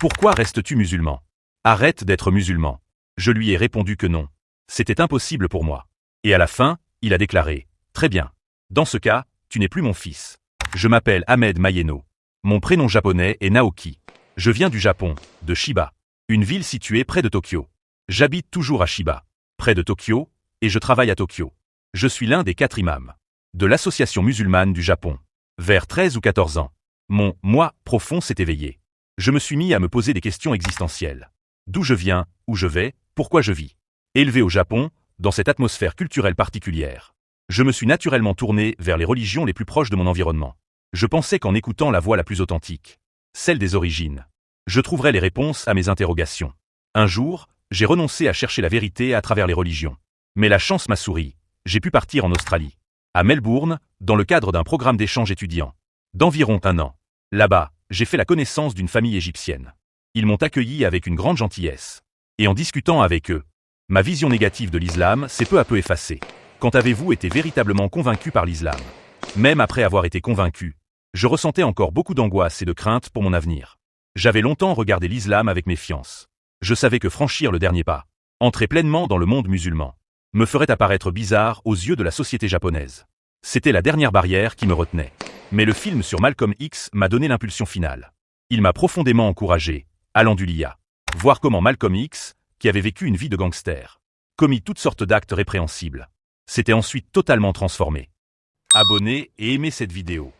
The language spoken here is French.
Pourquoi restes-tu musulman? Arrête d'être musulman. Je lui ai répondu que non. C'était impossible pour moi. Et à la fin, il a déclaré, très bien. Dans ce cas, tu n'es plus mon fils. Je m'appelle Ahmed Mayeno. Mon prénom japonais est Naoki. Je viens du Japon, de Chiba, une ville située près de Tokyo. J'habite toujours à Chiba, près de Tokyo, et je travaille à Tokyo. Je suis l'un des 4 imams de l'association musulmane du Japon. Vers 13 ou 14 ans, mon « moi » profond s'est éveillé. Je me suis mis à me poser des questions existentielles. D'où je viens, où je vais, pourquoi je vis. Élevé au Japon, dans cette atmosphère culturelle particulière, je me suis naturellement tourné vers les religions les plus proches de mon environnement. Je pensais qu'en écoutant la voix la plus authentique, celle des origines, je trouverais les réponses à mes interrogations. Un jour, j'ai renoncé à chercher la vérité à travers les religions. Mais la chance m'a souri. J'ai pu partir en Australie, à Melbourne, dans le cadre d'un programme d'échange étudiant, d'environ 1 an. Là-bas, j'ai fait la connaissance d'une famille égyptienne. Ils m'ont accueilli avec une grande gentillesse. Et en discutant avec eux, ma vision négative de l'islam s'est peu à peu effacée. Quand avez-vous été véritablement convaincu par l'islam? Même après avoir été convaincu, je ressentais encore beaucoup d'angoisse et de crainte pour mon avenir. J'avais longtemps regardé l'islam avec méfiance. Je savais que franchir le dernier pas, entrer pleinement dans le monde musulman, me ferait apparaître bizarre aux yeux de la société japonaise. C'était la dernière barrière qui me retenait. Mais le film sur Malcolm X m'a donné l'impulsion finale. Il m'a profondément encouragé, allant du LIA, voir comment Malcolm X, qui avait vécu une vie de gangster, commis toutes sortes d'actes répréhensibles, s'était ensuite totalement transformé. Abonnez et aimez cette vidéo.